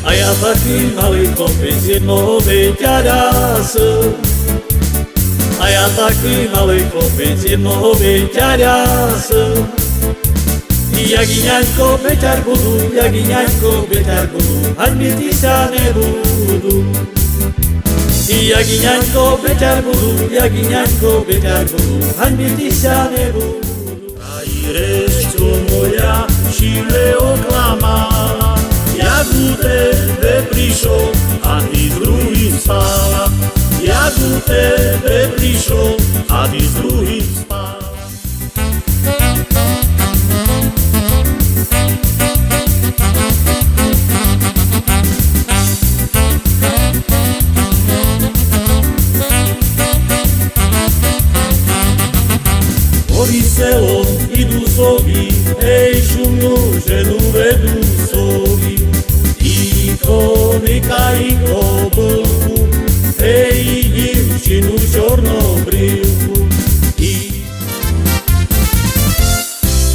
A ja taký malý chlopec jednoho veťaľa som. A ja taký malý chlopec jednoho veťaľa som. Jagiňaňko, beťar budu, jagiňaňko, beťar budu, hanbiť sa nebudú. Jagiňaňko, beťar budu, jagiňaňko, beťar budu, hanbiť sa nebudú. Aj rečko moja šile oklamala, jak u tebe prišol a ty s druhým spala. Jak u tebe prišol a ty s druhým spala. Horí selom idú soby, hej šumnú ženu vedú soby. Nikají oblku, hej divčinu čornobrivku.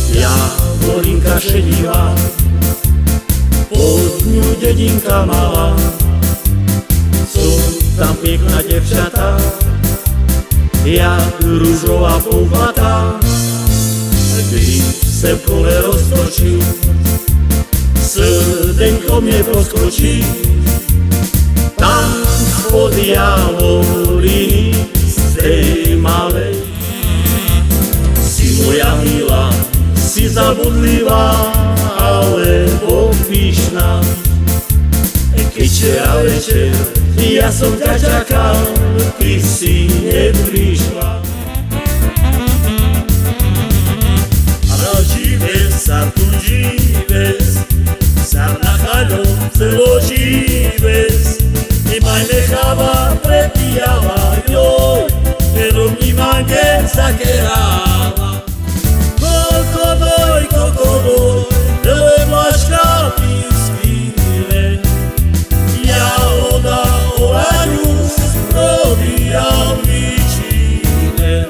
Jagorinka šedivá, pod ňu dedinka malá. Sú tam pekná devčatá, jak ružová pouplatá. Když se v kole roztočil, srdenko mě poskočí. Tam spod javoriny z tej malej. Si moja milá, si zabudlivá, alebo pyšná. Večera večer, ja som ťa čakal, ty si neprišla. Živé sa tu živé, sa nacháľom celo živé. Nemaj necháva, prepíjava, joj, pero vnímanie zakeráva. Kokodoj, kokodoj, dele mlačka pískyle. Ja oda olaňus, probíjam výčine.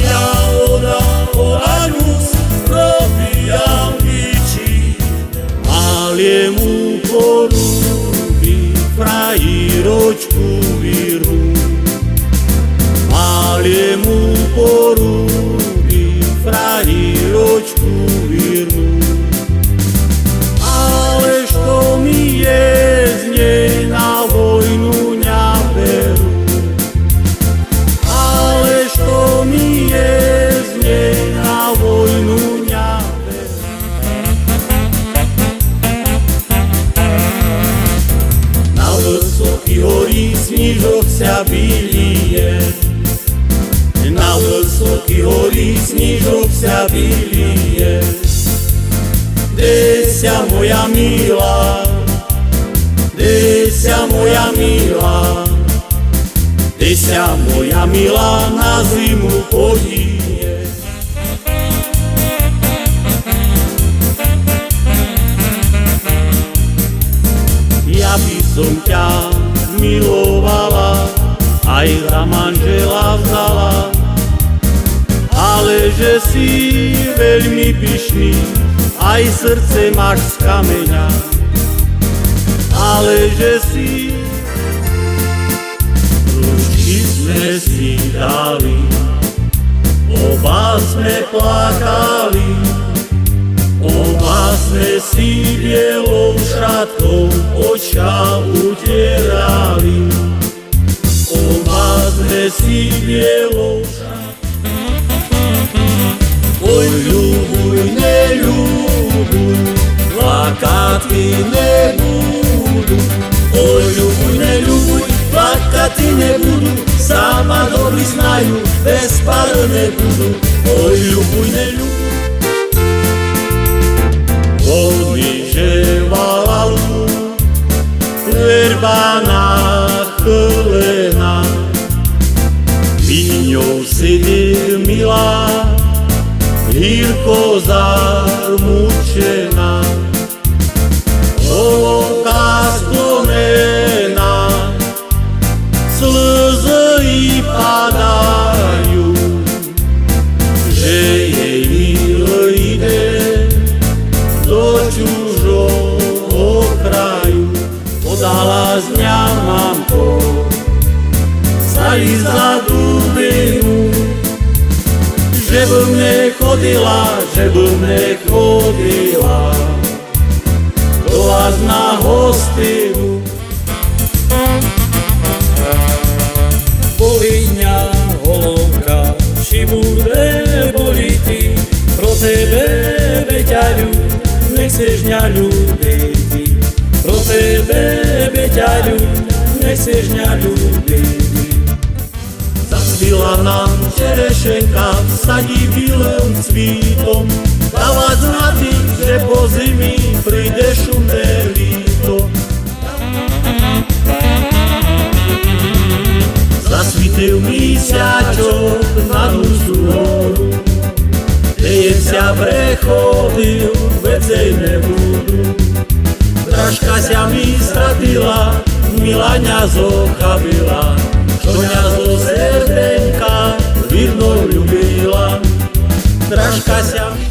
Ja oda olaňus, probíjam výčine. Maliemu porúbi, frajíročku výru. Maliemu porúbi, frajíročku výru. Alež to mi je z nej na vojnu neberu. Alež to mi je z nej na vojnu neberu. Na vysoký horí snížok sa vylije. Na vysoký horí snížok sa vylije. Desia moja milá, desia moja milá, desia moja milá na zimu podíje. Ja by som ťa milovala, aj za manžela vzala, ale že si veľmi pyšný, aj srdce máš z kameňa. Ale že si ručky sme si dali, oba sme plakali, oba sme si bielou šatkou očka utierali. Oba sme si bielou šatkou. Oj, ľubuj, neľubuj, plakati nebudu. Oj, ľubuj, neľubuj, plakati nebudu. Sama dobri znaju, bez para nebudu. Oj, ľubuj, neľubuj. Odliževala verba nachylená, dievko zarmučená, hlboká sklonená, slzy jej padajú, že jej milý ide do čužoho kraju. Podala z mňa mamko sa ísť za dubinu, že by mne chodila do vás na hostinu. Bolí mňa holovka, či bude boli ty, pro tebe beťaľu, nechceš mňa ľúbiť. Pro tebe beťaľu, nechceš mňa ľúbiť. Zacvila nám čerešenka, sadí bílym cvítom, dáva znady, že po zimi príde šumné líto. Zasvítil mesiačok na Dunskú horu, dejem sa prechodil, vecej nebudú. Dražka sa mi stratila, Milaňa zochabila, čo mňa zo srdenka vidno ľubila. Dražka sa mi...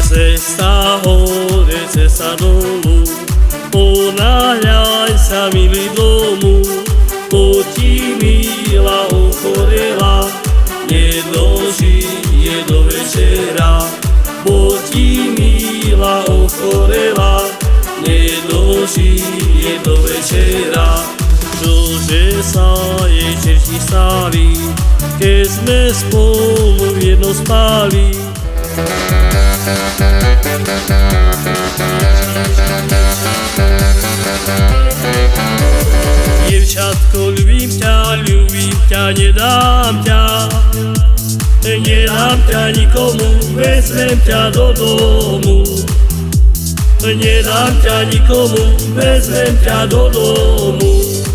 Cesta hore, cesta dolu, ponáhľaj sa milý domu, po ti milá ochorela, nedožije do večera. Po ti milá ochorela, nedožije do večera. Čože sa jej čerti stali, keď sme spolu jedno spali. Dievčatko, ľubím ťa, nedám ťa nikomu, vezmem ťa do domu. Nedám ťa nikomu, vezmem ťa do domu.